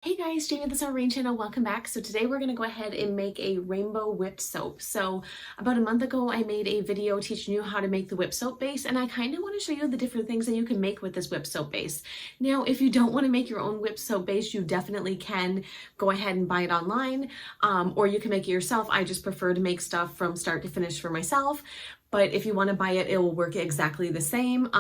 Hey guys, Jamie the Summer Rain channel, welcome back. So today we're going to go ahead and make a rainbow whipped soap. So about a month ago I made a video teaching you how to make the whipped soap base, and I kind of want to show you the different things that you can make with this whipped soap base. Now if you don't want to make your own whipped soap base, you definitely can go ahead and buy it online, or you can make it yourself. I just prefer to make stuff from start to finish for myself, but if you want to buy it, it will work exactly the same.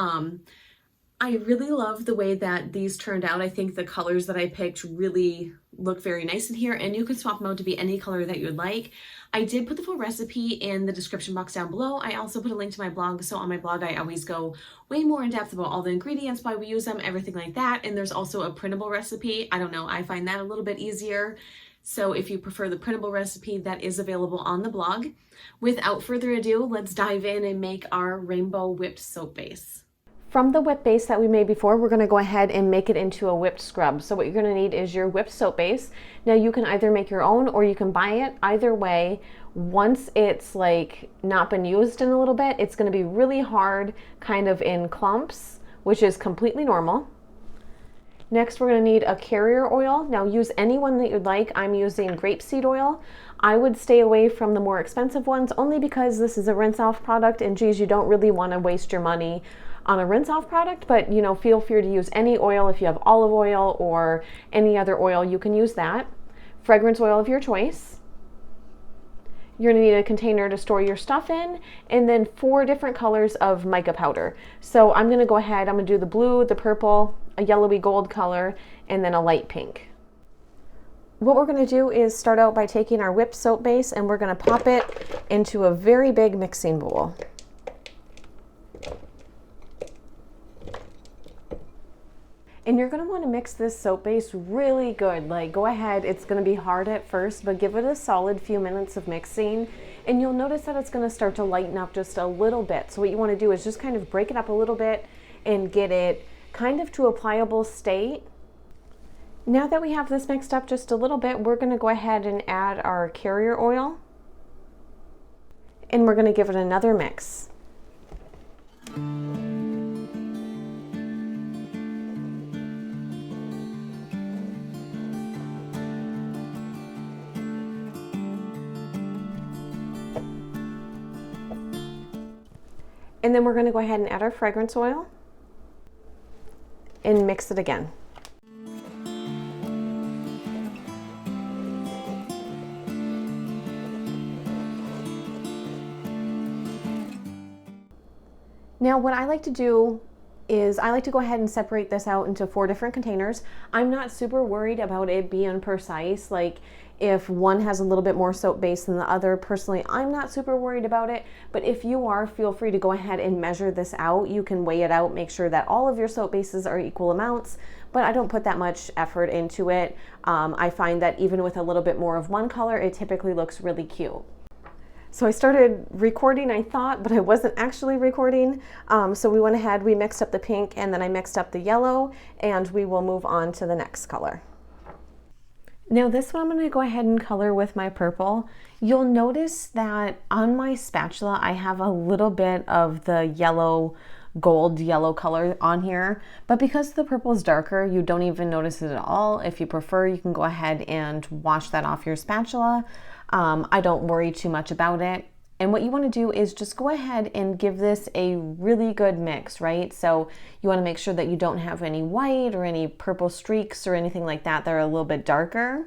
I really love the way that these turned out. I think the colors that I picked really look very nice in here, and you can swap them out to be any color that you'd like. I did put the full recipe in the description box down below. I also put a link to my blog, so on my blog I always go way more in depth about all the ingredients, why we use them, everything like that. And there's also a printable recipe. I don't know, I find that a little bit easier. So if you prefer the printable recipe, that is available on the blog. Without further ado, let's dive in and make our rainbow whipped soap base. From the whipped base that we made before, we're going to go ahead and make it into a whipped scrub. So what you're going to need is your whipped soap base. Now you can either make your own or you can buy it. Either way, once it's like not been used in a little bit, it's going to be really hard, kind of in clumps, which is completely normal. Next, we're going to need a carrier oil. Now use any one that you'd like. I'm using grapeseed oil. I would stay away from the more expensive ones only because this is a rinse off product, and geez, you don't really want to waste your money on a rinse off product, but you know, feel free to use any oil. If you have olive oil or any other oil, you can use that. Fragrance oil of your choice. You're going to need a container to store your stuff in, and then 4 different colors of mica powder. So I'm going to go ahead, I'm going to do the blue, the purple, a yellowy gold color, and then a light pink. What we're going to do is start out by taking our whipped soap base and we're going to pop it into a very big mixing bowl. And you're going to want to mix this soap base really good. Like, go ahead, it's going to be hard at first, but give it a solid few minutes of mixing and you'll notice that it's going to start to lighten up just a little bit. So what you want to do is just kind of break it up a little bit and get it kind of to a pliable state. Now that we have this mixed up just a little bit, we're going to go ahead and add our carrier oil and we're going to give it another mix. And then we're going to go ahead and add our fragrance oil and mix it again. Now what I like to do is I like to go ahead and separate this out into 4 different containers. I'm not super worried about it being precise, like if one has a little bit more soap base than the other. Personally, I'm not super worried about it, but if you are, feel free to go ahead and measure this out. You can weigh it out, make sure that all of your soap bases are equal amounts, but I don't put that much effort into it. I find that even with a little bit more of one color, it typically looks really cute. So I started recording, I thought, but I wasn't actually recording. So we went ahead, we mixed up the pink, and then I mixed up the yellow, and we will move on to the next color. Now this one I'm going to go ahead and color with my purple. You'll notice that on my spatula I have a little bit of the yellow, gold yellow color on here, but because the purple is darker, you don't even notice it at all. If you prefer, you can go ahead and wash that off your spatula. I don't worry too much about it. And what you want to do is just go ahead and give this a really good mix, right? So you want to make sure that you don't have any white or any purple streaks or anything like that that are a little bit darker.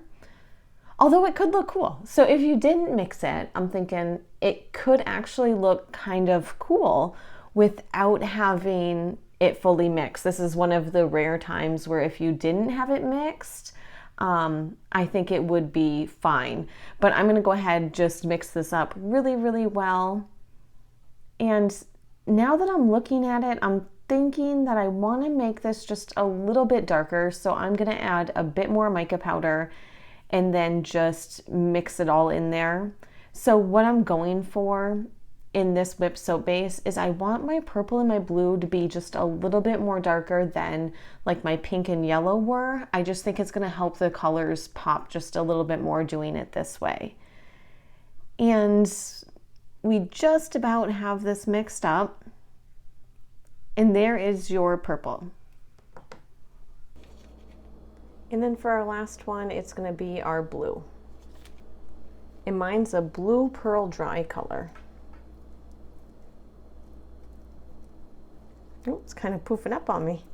Although it could look cool. So if you didn't mix it, I'm thinking it could actually look kind of cool without having it fully mixed. This is one of the rare times where if you didn't have it mixed, I think it would be fine. But I'm going to go ahead and just mix this up really, really well. And now that I'm looking at it, I'm thinking that I want to make this just a little bit darker. So I'm going to add a bit more mica powder and then just mix it all in there. So what I'm going for in this whipped soap base is I want my purple and my blue to be just a little bit more darker than like my pink and yellow were. I just think it's going to help the colors pop just a little bit more doing it this way. And we just about have this mixed up, and there is your purple. And then for our last one, it's going to be our blue. And mine's a blue pearl dry color. Oh, it's kind of poofing up on me.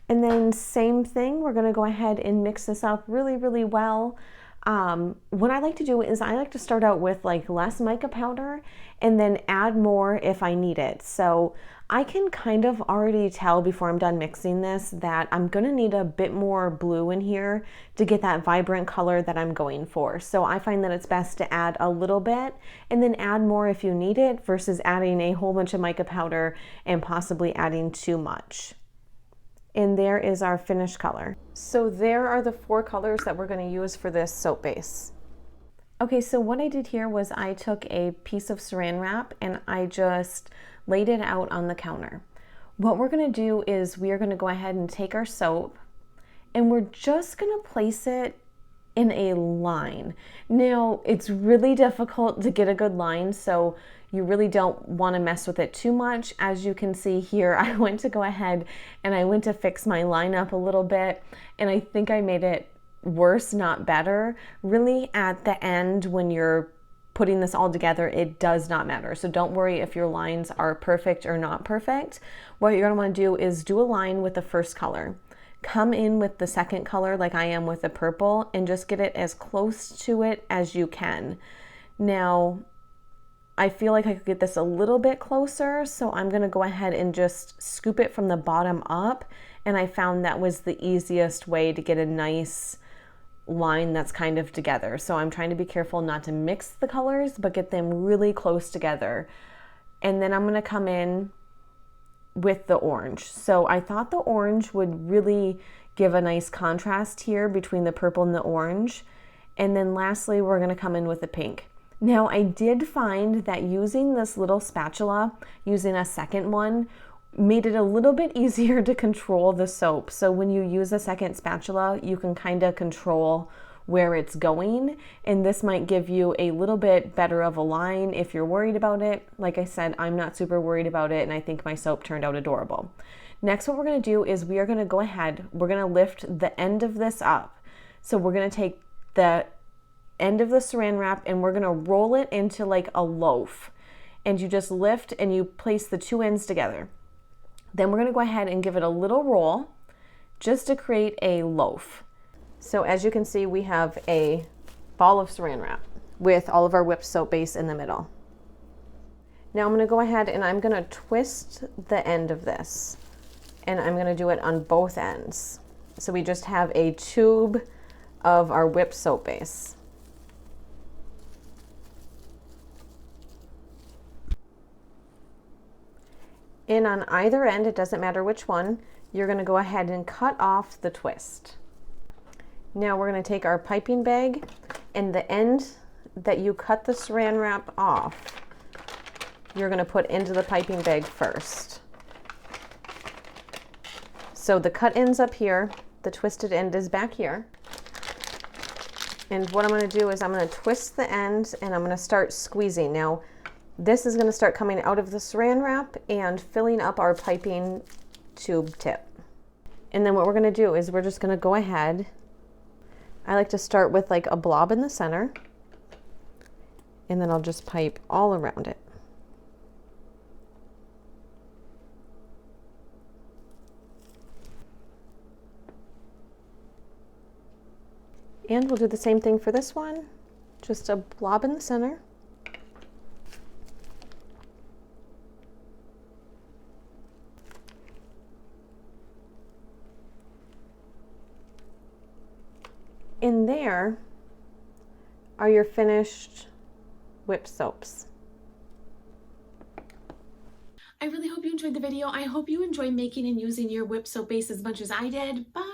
And then same thing, we're going to go ahead and mix this up really, really well. What I like to do is I like to start out with like less mica powder and then add more if I need it. So I can kind of already tell before I'm done mixing this that I'm gonna need a bit more blue in here to get that vibrant color that I'm going for. So I find that it's best to add a little bit and then add more if you need it versus adding a whole bunch of mica powder and possibly adding too much. And there is our finished color. So there are the 4 colors that we're going to use for this soap base. Okay, so what I did here was I took a piece of saran wrap and I just laid it out on the counter. What we're going to do is we are going to go ahead and take our soap and we're just going to place it in a line. Now, it's really difficult to get a good line, so you really don't want to mess with it too much. As you can see here, I went to go ahead and I went to fix my line up a little bit, and I think I made it worse, not better. Really, at the end, when you're putting this all together, it does not matter. So don't worry if your lines are perfect or not perfect. What you're going to want to do is do a line with the first color. Come in with the second color like I am with the purple and just get it as close to it as you can. Now, I feel like I could get this a little bit closer, so I'm going to go ahead and just scoop it from the bottom up, and I found that was the easiest way to get a nice line that's kind of together. So I'm trying to be careful not to mix the colors, but get them really close together. And then I'm going to come in with the orange. So I thought the orange would really give a nice contrast here between the purple and the orange. And then lastly, we're going to come in with the pink. Now, I did find that using this little spatula, using a second one, made it a little bit easier to control the soap. So when you use a second spatula, you can kind of control where it's going, and this might give you a little bit better of a line if you're worried about it. Like I said, I'm not super worried about it, and I think my soap turned out adorable. Next, what we're going to do is we are going to go ahead, we're going to lift the end of this up. So we're going to take the end of the saran wrap and we're going to roll it into like a loaf, and you just lift and you place the 2 ends together. Then we're going to go ahead and give it a little roll just to create a loaf. So as you can see, we have a ball of saran wrap with all of our whipped soap base in the middle. Now I'm going to go ahead and I'm going to twist the end of this, and I'm going to do it on both ends. So we just have a tube of our whipped soap base. And on either end, it doesn't matter which one, you're going to go ahead and cut off the twist. Now we're going to take our piping bag, and the end that you cut the saran wrap off, you're going to put into the piping bag first. So the cut end's up here, the twisted end is back here. And what I'm going to do is I'm going to twist the end and I'm going to start squeezing. Now, this is going to start coming out of the saran wrap and filling up our piping tube tip. And then what we're going to do is we're just going to go ahead. I like to start with like a blob in the center, and then I'll just pipe all around it. And we'll do the same thing for this one. Just a blob in the center. In there are your finished whipped soaps. I really hope you enjoyed the video. I hope you enjoy making and using your whipped soap base as much as I did. Bye!